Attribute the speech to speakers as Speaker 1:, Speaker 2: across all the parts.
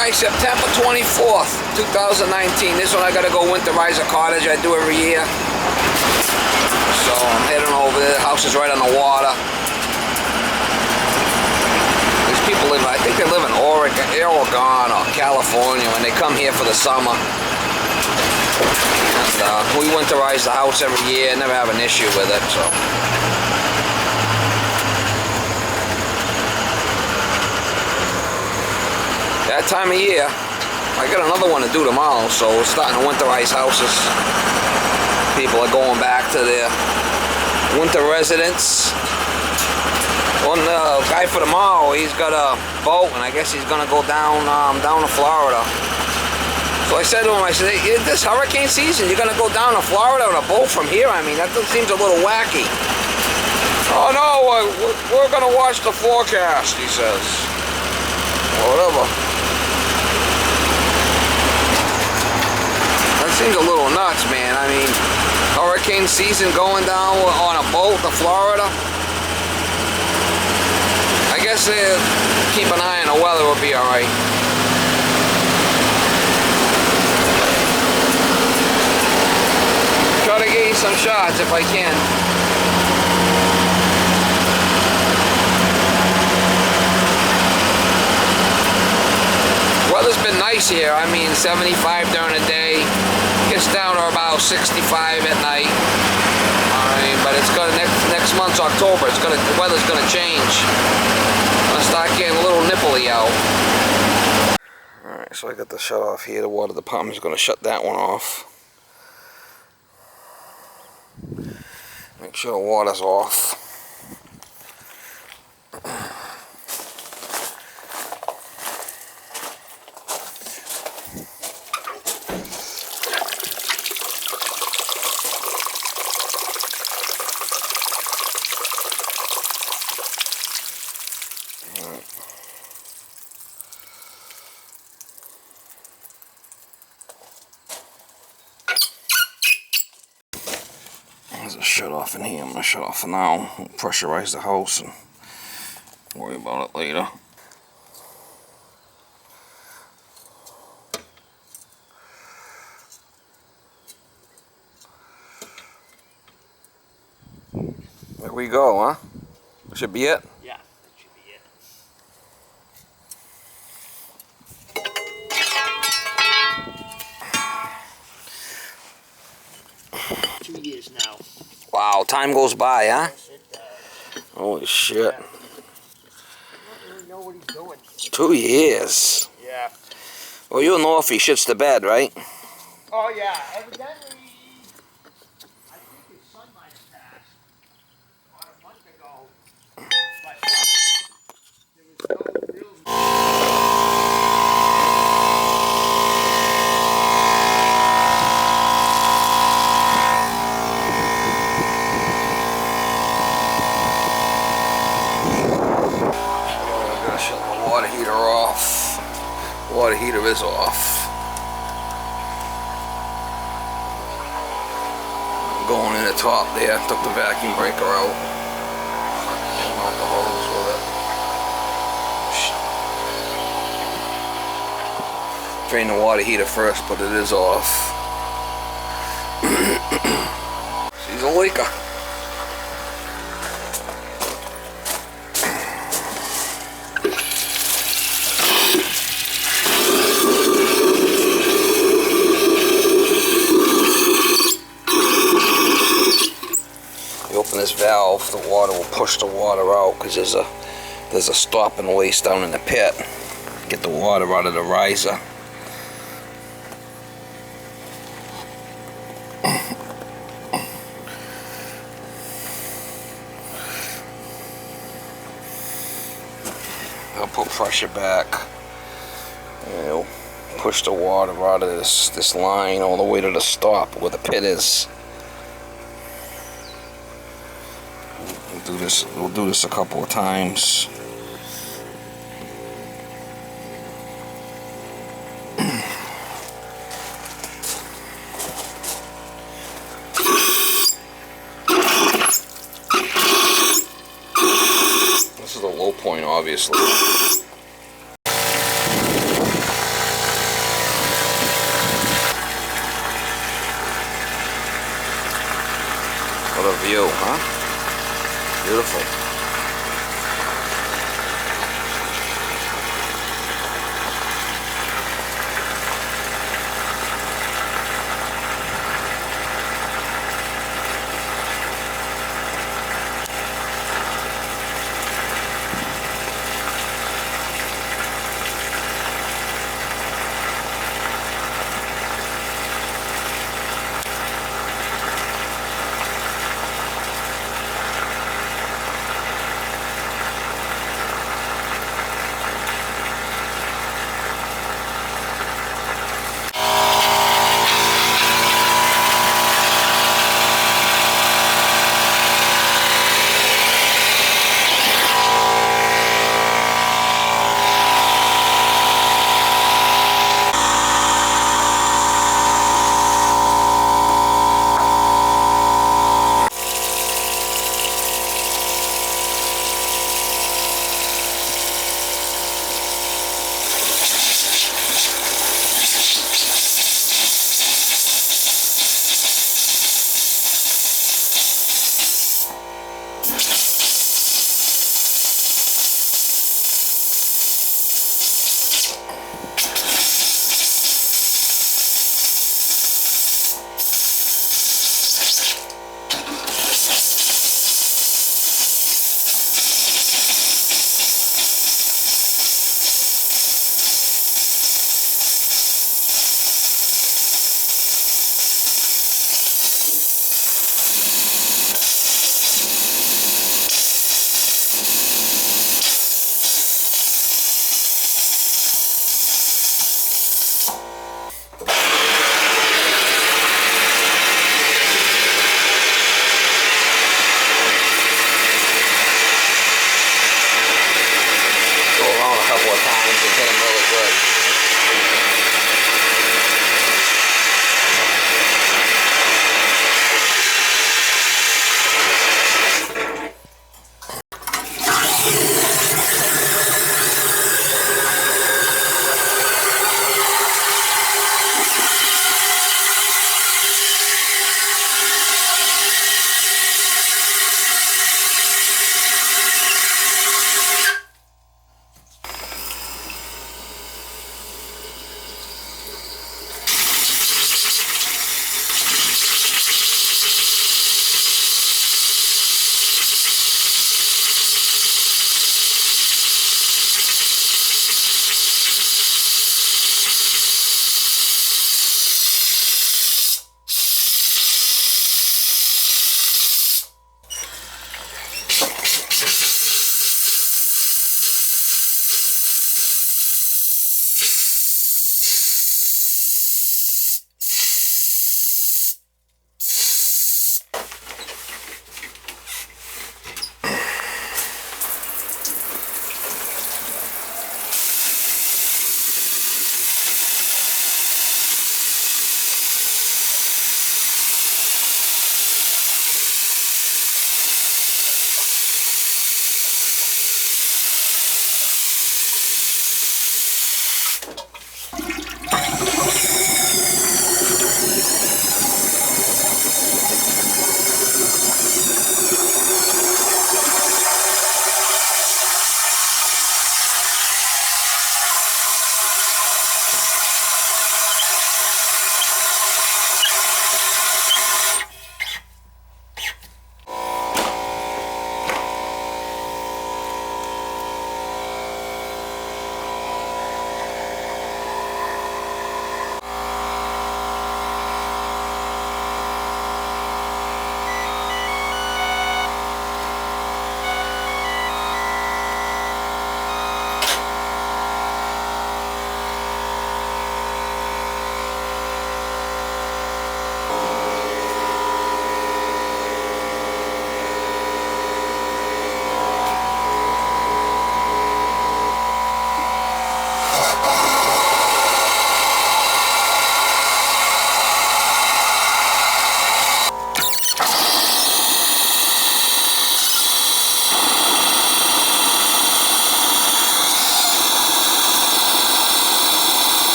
Speaker 1: guys, September 24th, 2019. This one I gotta go winterize a cottage. I do every year. So I'm heading over there. The house is right on the water. These people live, I think they live in Oregon or California when they come here for the summer. And we winterize the house every year. Never have an issue with it, so. That time of year, I got another one to do tomorrow, so we're starting to winterize houses. People are going back to their winter residence. One guy for tomorrow, he's got a boat, and I guess he's gonna go down to Florida. So I said to him, I said, hey, this hurricane season, you're gonna go down to Florida on a boat from here? I mean, that seems a little wacky. Oh no, we're gonna watch the forecast, he says. Well, whatever. That seems a little nuts, man. I mean, hurricane season going down on a boat to Florida. I guess keep an eye on the weather, will be alright. Try to get you some shots if I can. Weather's been nice here. I mean, 75 during the day. Gets down to about 65 at night. I mean, but it's gonna next month's October. The weather's gonna change. Gonna start getting a little nipply out. All right, so I got the shut off here. The water department's gonna shut that one off. Make sure the water's off. There's a shut off in here. I'm gonna shut off for now. We'll pressurize the house and worry about it later. There we go, huh? Should be it?
Speaker 2: Yeah, that should be it. 2 years now.
Speaker 1: Wow, time goes by, huh? Holy shit.
Speaker 2: Yeah. I don't really know what he's doing.
Speaker 1: 2 years.
Speaker 2: Yeah.
Speaker 1: Well, you'll know if he shits the bed, right?
Speaker 2: Oh yeah, evidently, I think his son might have passed about a month ago, but there was no real...
Speaker 1: Water heater off. Water heater is off. Going in the top there. Took the vacuum breaker out. Came out the hose with it. Drain the water heater first, but it is off. She's a leaker. Open this valve, the water will push the water out because there's a stopping waste down in the pit. Get the water out of the riser. I'll put pressure back. It'll push the water out of this line all the way to the stop where the pit is. We'll do this a couple of times. This is the low point, obviously. Beautiful.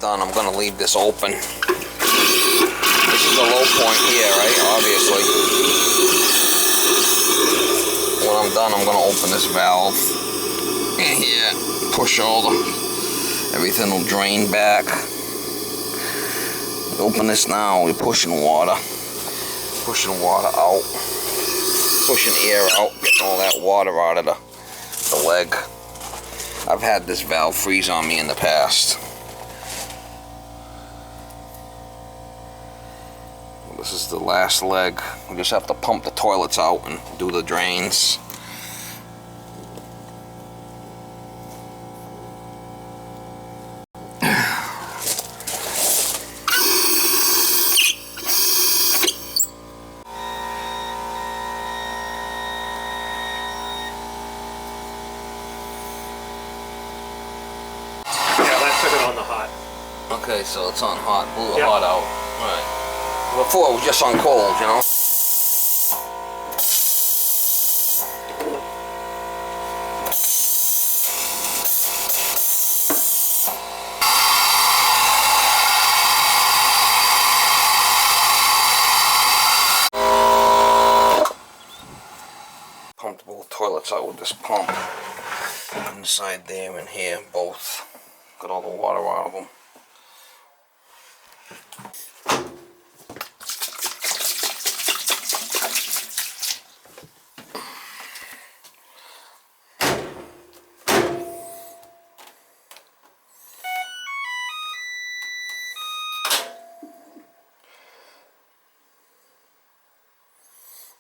Speaker 1: Done. I'm going to leave this open. This is the low point here, right? Obviously. done, I'm gonna open this valve in here, push everything will drain back. Open this now, we're pushing water out, pushing air out, getting all that water out of the leg. I've had this valve freeze on me in the past. This is the last leg. We just have to pump the toilets out and do the drains. Okay, so it's on hot, blew the hot out. Alright. Before it was just on cold, you know? Pumped both toilets out with this pump. Inside there and here, both. Got all the water out of them.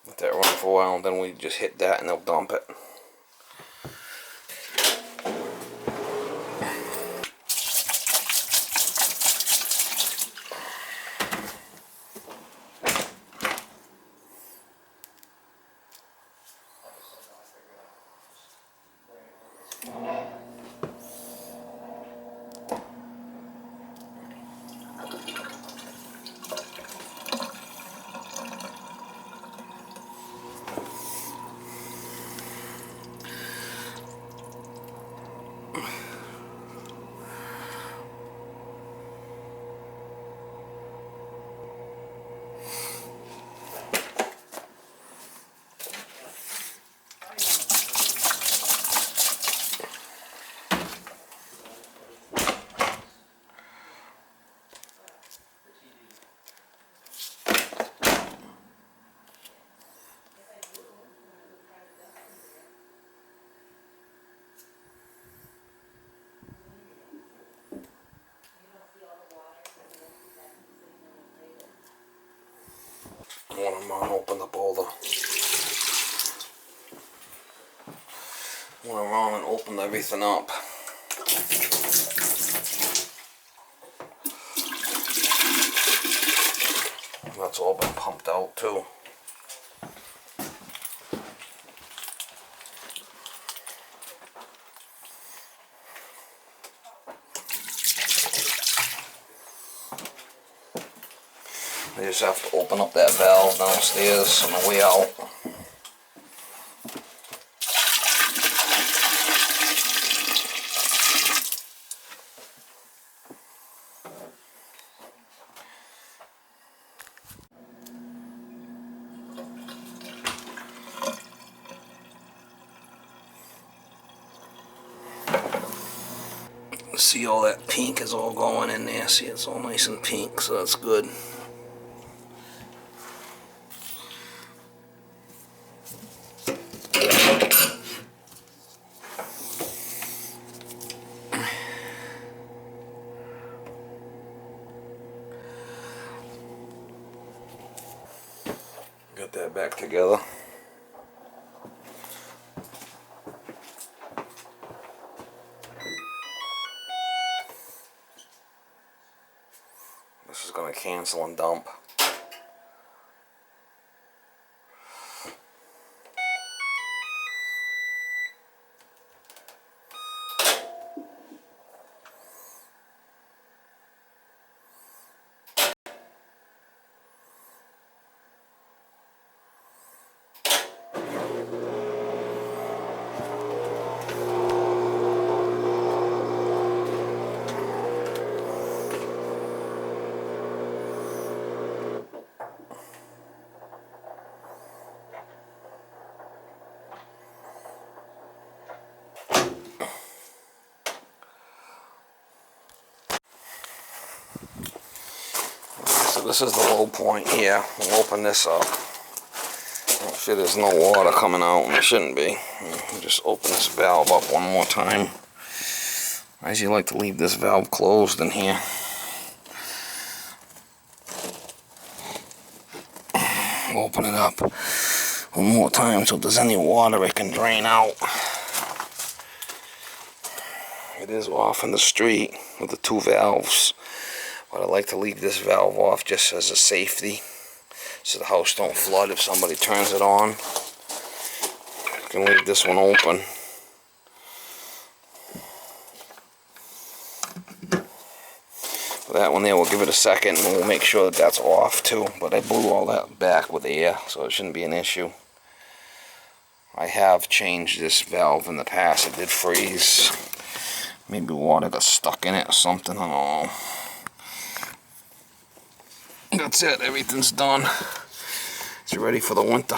Speaker 1: Let that run for a while, and then we just hit that and they'll dump it. I want to open up all the... I want to run and open everything up. That's all been pumped out too. They just have to open up that valve downstairs on the way out. See, all that pink is all going in there. See, it's all nice and pink, so that's good. Got that back together. This is going to cancel and dump. this is the low point here. We'll open this up. Make sure there's no water coming out, and there shouldn't be. Just open this valve up one more time. I usually like to leave this valve closed in here. Open it up one more time so if there's any water it can drain out. It is off in the street with the two valves, but I like to leave this valve off just as a safety so the house don't flood if somebody turns it on. You can leave this one open. That one there, we'll give it a second and we'll make sure that that's off too, but I blew all that back with air, so it shouldn't be an issue. I have changed this valve in the past. It did freeze. Maybe water got stuck in it or something, I don't know. That's it, everything's done. It's ready for the winter.